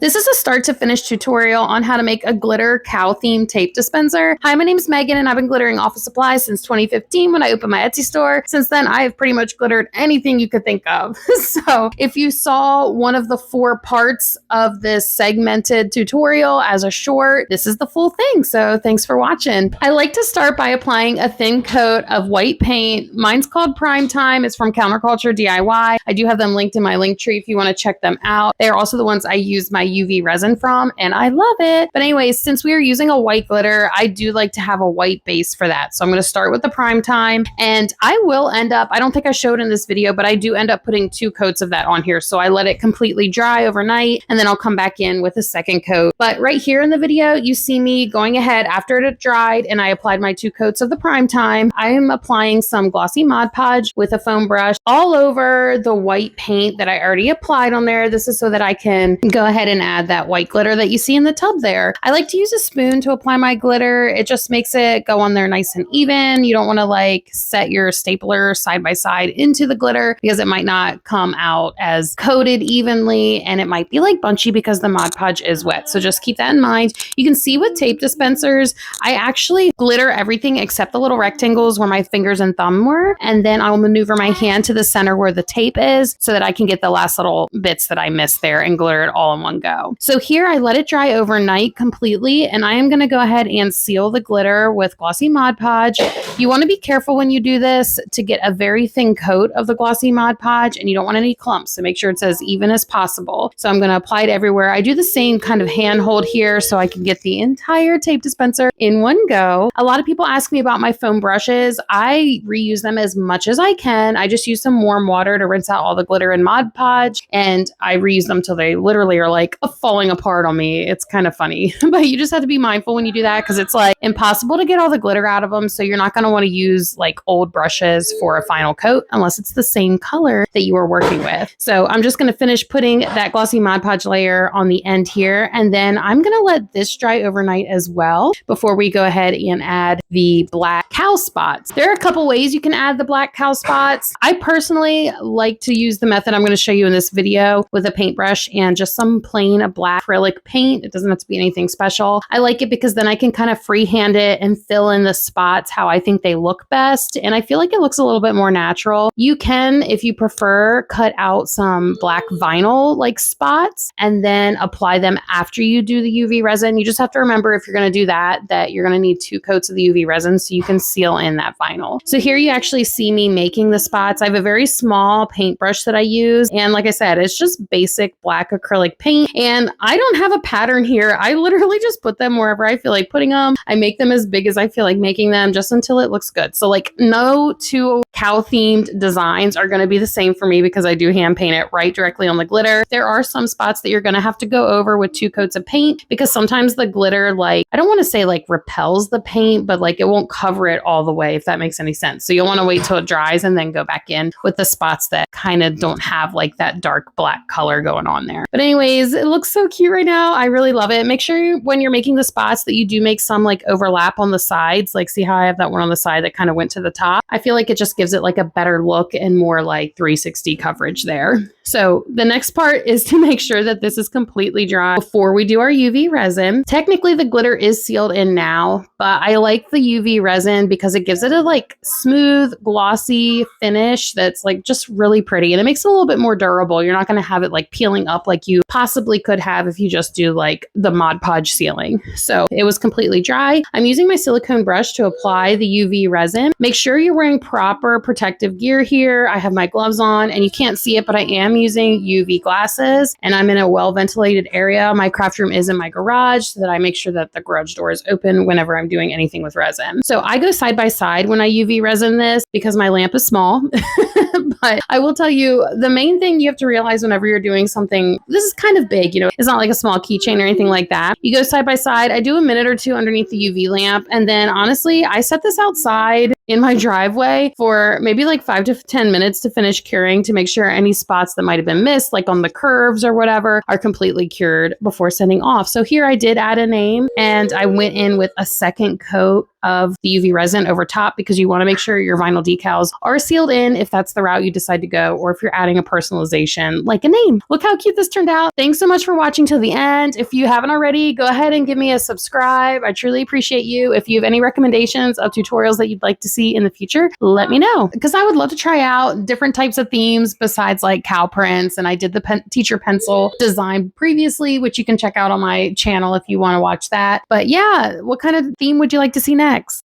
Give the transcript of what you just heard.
This is a start to finish tutorial on how to make a glitter cow themed tape dispenser. Hi, my name is Megan and I've been glittering office supplies since 2015 when I opened my Etsy store. Since then, I have pretty much glittered anything you could think of. So if you saw one of the 4 parts of this segmented tutorial as a short, this is the full thing. So thanks for watching. I like to start by applying a thin coat of white paint. Mine's called Prime Time. It's from Counterculture DIY. I do have them linked in my link tree if you want to check them out. They are also the ones I use my UV resin from, and I love it. But anyways, since we are using a white glitter, I do like to have a white base for that. So I'm going to start with the Prime Time, and I will end up, I don't think I showed in this video, but I do end up putting 2 coats of that on here. So I let it completely dry overnight, and then I'll come back in with a second coat. But right here in the video, you see me going ahead after it had dried, and I applied my 2 coats of the Prime Time. I am applying some glossy Mod Podge with a foam brush all over the white paint that I already applied on there. This is so that I can go ahead and add that white glitter that you see in the tub there. I like to use a spoon to apply my glitter. It just makes it go on there nice and even. You don't want to like set your stapler side by side into the glitter because it might not come out as coated evenly, and it might be like bunchy because the Mod Podge is wet. So just keep that in mind. You can see with tape dispensers, I actually glitter everything except the little rectangles where my fingers and thumb were, and then I will maneuver my hand to the center where the tape is so that I can get the last little bits that I missed there and glitter it all in one go. So here I let it dry overnight completely, and I am going to go ahead and seal the glitter with glossy Mod Podge. You want to be careful when you do this to get a very thin coat of the glossy Mod Podge, and you don't want any clumps, so make sure it's as even as possible. So I'm going to apply it everywhere. I do the same kind of hand hold here so I can get the entire tape dispenser in one go. A lot of people ask me about my foam brushes. I reuse them as much as I can. I just use some warm water to rinse out all the glitter and Mod Podge, and I reuse them till they literally are like falling apart on me. It's kind of funny, but you just have to be mindful when you do that because it's like impossible to get all the glitter out of them. So you're not going to want to use like old brushes for a final coat unless it's the same color that you were working with. So I'm just going to finish putting that glossy Mod Podge layer on the end here, and then I'm going to let this dry overnight as well before we go ahead and add the black cow spots. There are a couple ways you can add the black cow spots. I personally like to use the method I'm going to show you in this video with a paintbrush and just some plain black acrylic paint. It doesn't have to be anything special. I like it because then I can kind of freehand it and fill in the spots how I think they look best, and I feel like it looks a little bit more natural. You can, if you prefer, cut out some black vinyl like spots and then apply them after you do the UV resin. You just have to remember if you're going to do that you're going to need 2 coats of the UV resin so you can seal in that vinyl. So here you actually see me making the spots. I have a very small paintbrush that I use, and like I said, it's just basic black acrylic paint, and I don't have a pattern here. I literally just put them wherever I feel like putting them. I make them as big as I feel like making them just until it looks good. So like no 2 cow themed designs are going to be the same for me because I do hand paint it right directly on the glitter. There are some spots that you're going to have to go over with 2 coats of paint because sometimes the glitter, like, I don't want to say like repels the paint, but like it won't cover it all the way, if that makes any sense. So you'll want to wait till it dries and then go back in with the spots that kind of don't have like that dark black color going on there. But anyways, it looks so cute right now. I really love it. Make sure when you're making the spots that you do make some like overlap on the sides. Like see how I have that one on the side that kind of went to the top? I feel like it just gives it like a better look and more like 360 coverage there. So the next part is to make sure that this is completely dry before we do our UV resin. Technically the glitter is sealed in now, but I like the UV resin because it gives it a like smooth, glossy finish that's like just really pretty, and it makes it a little bit more durable. You're not going to have it like peeling up like you possibly could have if you just do like the Mod Podge sealing. So it was completely dry. I'm using my silicone brush to apply the UV resin. Make sure you're wearing proper protective gear here. I have my gloves on and you can't see it, but I am using UV glasses, and I'm in a well-ventilated area. My craft room is in my garage so that I make sure that the garage door is open whenever I'm doing anything with resin. So I go side by side when I UV resin this because my lamp is small. But I will tell you, the main thing you have to realize whenever you're doing something, this is kind of big, you know, it's not like a small keychain or anything like that. You go side by side. I do a minute or 2 underneath the UV lamp. And then honestly, I set this outside in my driveway for maybe like 5 to 10 minutes to finish curing, to make sure any spots that might have been missed, like on the curves or whatever, are completely cured before sending off. So here I did add a name, and I went in with a second coat of the UV resin over top because you want to make sure your vinyl decals are sealed in if that's the route you decide to go, or if you're adding a personalization like a name. Look how cute this turned out. Thanks so much for watching till the end. If you haven't already, go ahead and give me a subscribe. I truly appreciate you. If you have any recommendations of tutorials that you'd like to see in the future, let me know, because I would love to try out different types of themes besides like cow prints. And I did the teacher pencil design previously, which you can check out on my channel if you want to watch that. But yeah, what kind of theme would you like to see next?